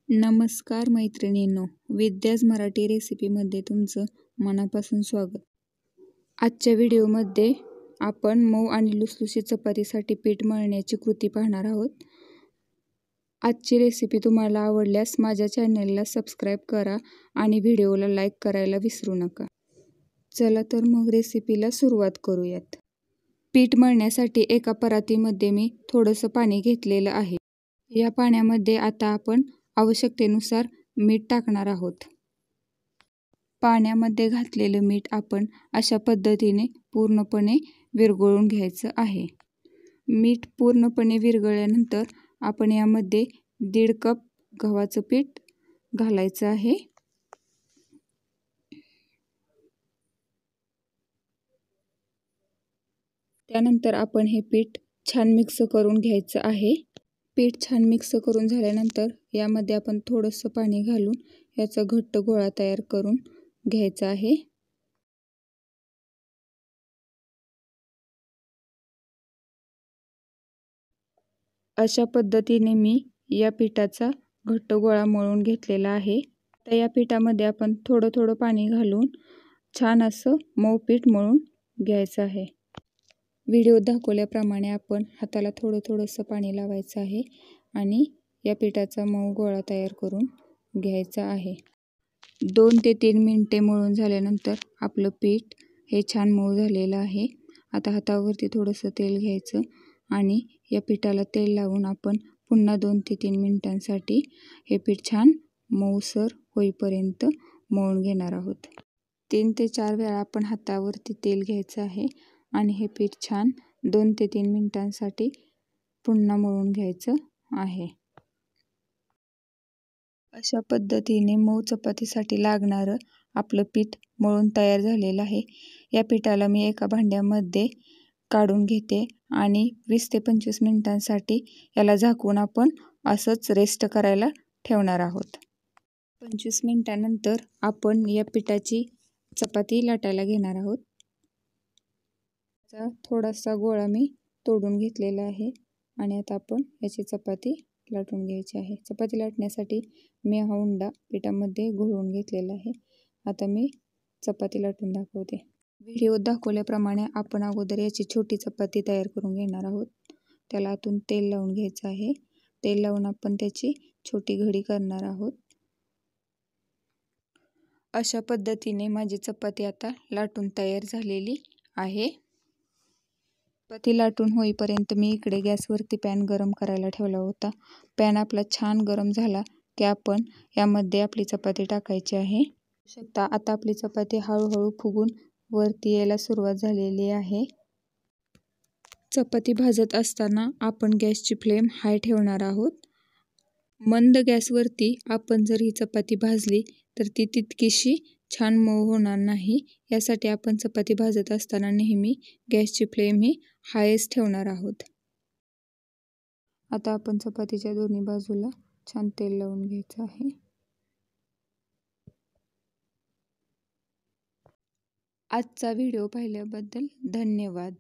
नमस्कार मैत्रिणींनो, विद्याज मराठी रेसिपीमध्ये तुमचं मनापासून स्वागत. आजच्या व्हिडिओमध्ये आपण मऊ आणि लुसलुशीत चपातीसाठी पीठ मळण्याची कृती पाहणार आहोत. आजची रेसिपी तुम्हाला आवडल्यास माझ्या चॅनलला सबस्क्राईब करा आणि व्हिडिओला लाईक करायला विसरू नका. चला तर मग रेसिपीला सुरुवात करूयात. पीठ मळण्यासाठी एका परातीमध्ये मी थोडंसं पाणी घेतलेलं आहे. या पाण्यामध्ये आता आपण आवश्यकतेनुसार मीठ टाकणार आहोत. पाण्यामध्ये घातलेलं मीठ आपण अशा पद्धतीने पूर्णपणे विरघळून घ्यायचं आहे. मीठ पूर्णपणे विरघळल्यानंतर आपण यामध्ये 1.5 कप गव्हाचं पीठ घालायचं आहे. त्यानंतर आपण हे पीठ छान मिक्स करून घ्यायचं आहे. पीठ छान मिक्स करून झाल्यानंतर यामध्ये आपण थोडंसं पाणी घालून याचा घट्ट गोळा तयार करून घ्यायचा आहे. अशा पद्धतीने मी या पिठाचा घट्ट गोळा मळून घेतलेला आहे. आता या पिठामध्ये आपण थोडं थोडं पाणी घालून छान असं मऊ पीठ मळून घ्यायचं आहे. व्हिडिओ दाखवल्याप्रमाणे आपण हाताला थोडंसं पाणी लावायचं आहे आणि या पिठाचा मऊ गोळा तयार करून घ्यायचा आहे. 2 ते 3 मिनिटे मळून झाल्यानंतर आपलं पीठ हे छान मऊ झालेलं आहे. आता हातावरती थोडंसं तेल घ्यायचं आणि या पिठाला तेल लावून आपण पुन्हा 2 ते 3 मिनिटांसाठी हे पीठ छान मऊसर होईपर्यंत मळून घेणार आहोत. 3 ते 4 वेळा आपण हातावरती तेल घ्यायचं आहे आणि हे पीठ छान 2 ते 3 मिनिटांसाठी पुन्हा मळून घ्यायचं आहे. अशा पद्धतीने मऊ चपातीसाठी लागणारं आपलं पीठ मळून तयार झालेलं आहे. या पिठाला मी एका भांड्यामध्ये काढून घेते आणि 20 ते 25 मिनिटांसाठी याला झाकून आपण असंच रेस्ट करायला ठेवणार आहोत. 25 मिनिटांनंतर आपण या पिठाची चपाती लाटायला घेणार आहोत. थोडासा गोळा मी तोडून घेतलेला आहे आणि आता आपण याची चपाती लाटून घ्यायची आहे. चपाती लाटण्यासाठी मी हा उंडा पिठामध्ये घोळून घेतलेला आहे. आता मी चपाती लाटून दाखवते. व्हिडिओत दाखवल्याप्रमाणे आपण अगोदर याची छोटी चपाती तयार करून घेणार आहोत. त्याला आतून तेल लावून घ्यायचं आहे. तेल लावून आपण त्याची छोटी घडी करणार आहोत. अशा पद्धतीने माझी चपाती आता लाटून तयार झालेली आहे. चपाती लाटून होईपर्यंत मी इकडे गॅसवरती पॅन गरम करायला ठेवला होता. पॅन आपला छान गरम झाला की आपण यामध्ये आपली चपाती टाकायची आहे. आता आपली चपाती हळूहळू फुगून वरती यायला सुरुवात झालेली आहे. चपाती भाजत असताना आपण गॅसची फ्लेम हाय ठेवणार आहोत. मंद गॅसवरती आपण जर ही चपाती भाजली तर ती तितकीशी छान मऊ होणार नाही. यासाठी आपण चपाती भाजत असताना नेहमी गॅसची फ्लेम ही हायच ठेवणार आहोत. आता आपण चपातीच्या दोन्ही बाजूला छान तेल लावून घ्यायचं आहे. आजचा व्हिडिओ पाहिल्याबद्दल धन्यवाद.